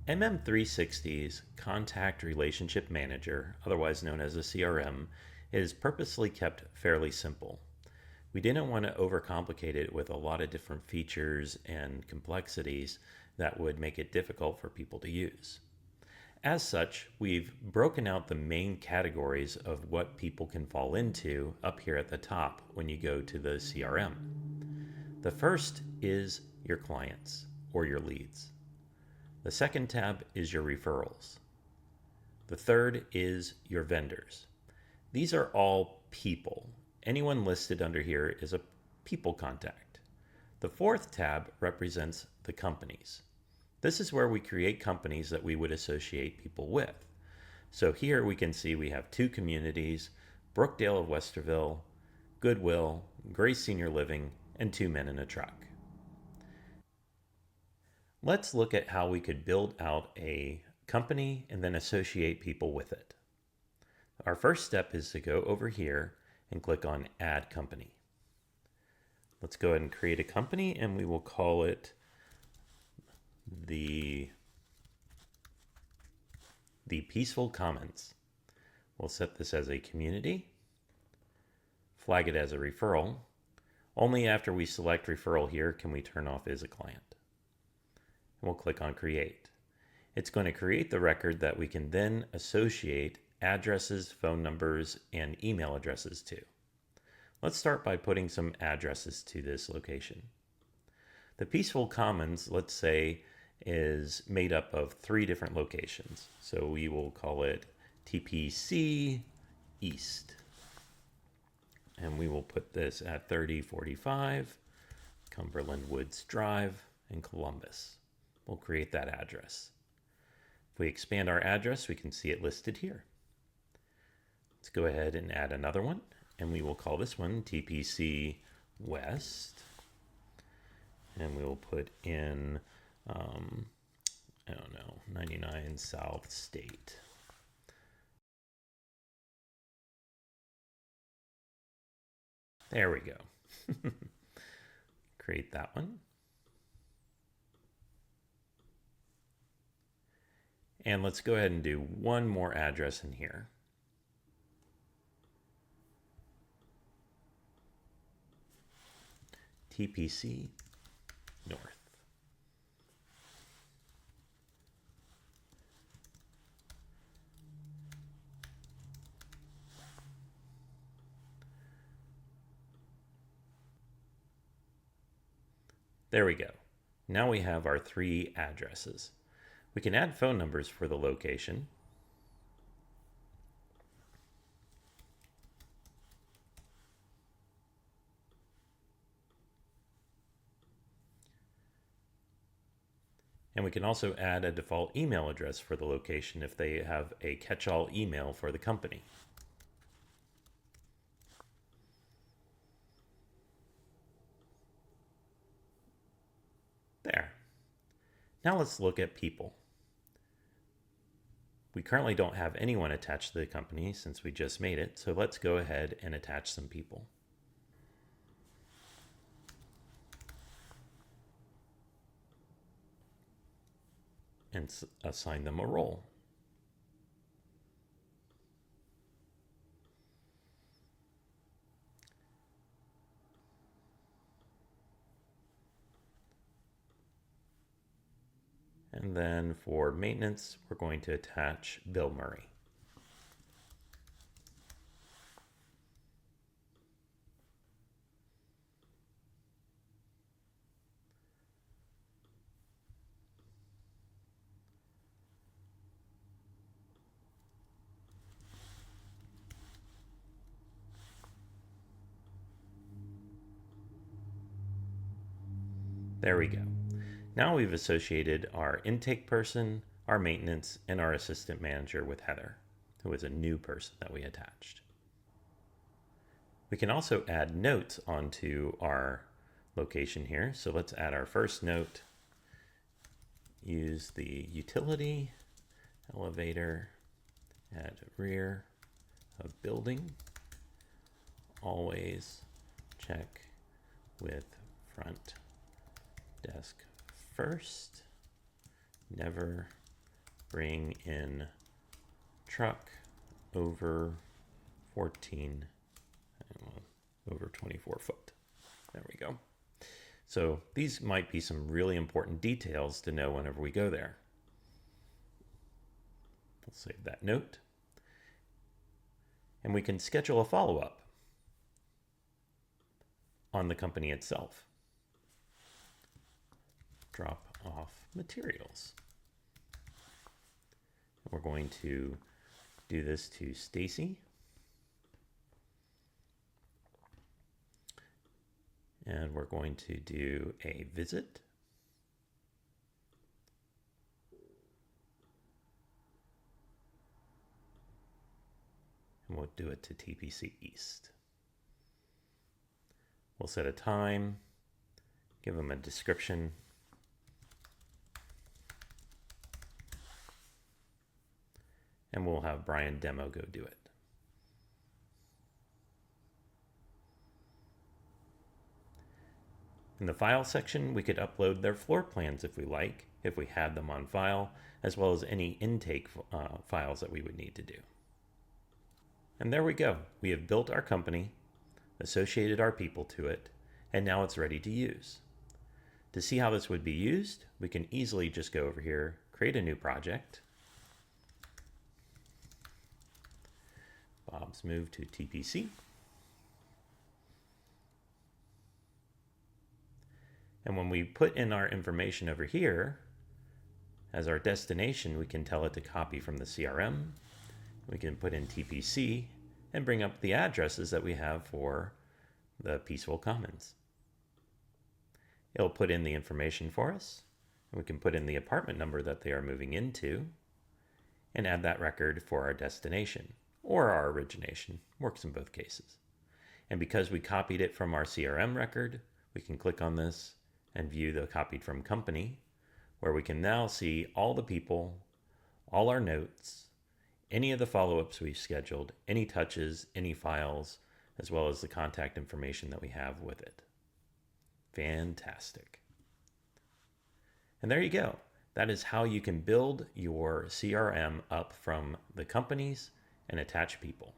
MM360's Contact Relationship Manager, otherwise known as a CRM, is purposely kept fairly simple. We didn't want to overcomplicate it with a lot of different features and complexities that would make it difficult for people to use. As such, we've broken out the main categories of what people can fall into up here at the top when you go to the CRM. The first is your clients or your leads. The second tab is your referrals. The third is your vendors. These are all people. Anyone listed under here is a people contact. The fourth tab represents the companies. This is where we create companies that we would associate people with. So here we can see we have two communities, Brookdale of Westerville, Goodwill, Grace Senior Living, and Two Men in a Truck. Let's look at how we could build out a company and then associate people with it. Our first step is to go over here and click on Add Company. Let's go ahead and create a company, and we will call it the Peaceful Commons. We'll set this as a community, flag it as a referral. Only after we select referral here can we turn off as a client. We'll click on create. It's going to create the record that we can then associate addresses, phone numbers, and email addresses to. Let's start by putting some addresses to this location. The Peaceful Commons, let's say, is made up of 3 different locations. So we will call it TPC East. And we will put this at 3045 Cumberland Woods Drive in Columbus. We'll create that address. If we expand our address, we can see it listed here. Let's go ahead and add another one, and we will call this one TPC West. And we will put in, 99 South State. There we go. Create that one. And let's go ahead and do one more address in here. TPC North. There we go. Now we have our 3 addresses. We can add phone numbers for the location. And we can also add a default email address for the location if they have a catch-all email for the company. There. Now let's look at people. We currently don't have anyone attached to the company since we just made it, so let's go ahead and attach some people. And assign them a role. And then for maintenance, we're going to attach Bill Murray. There we go. Now we've associated our intake person, our maintenance, and our assistant manager with Heather, who is a new person that we attached. We can also add notes onto our location here. So let's add our first note. Use the utility elevator at rear of building. Always check with front desk first. Never bring in truck over 14, over 24 foot. There we go. So these might be some really important details to know whenever we go there. We'll save that note. And we can schedule a follow-up on the company itself. Drop off materials. We're going to do this to Stacy. And we're going to do a visit. And we'll do it to TPC East. We'll set a time, give them a description. And we'll have Brian Demo go do it. In the file section, we could upload their floor plans if we like, if we had them on file, as well as any intake files that we would need to do. And there we go. We have built our company, associated our people to it, and now it's ready to use. To see how this would be used, we can easily just go over here, create a new project. Bob's move to TPC. And when we put in our information over here, as our destination, we can tell it to copy from the CRM. We can put in TPC and bring up the addresses that we have for the Peaceful Commons. It'll put in the information for us. And we can put in the apartment number that they are moving into and add that record for our destination or our origination. Works in both cases. And because we copied it from our CRM record, we can click on this and view the copied from company, where we can now see all the people, all our notes, any of the follow-ups we've scheduled, any touches, any files, as well as the contact information that we have with it. Fantastic. And there you go. That is how you can build your CRM up from the companies and attach people.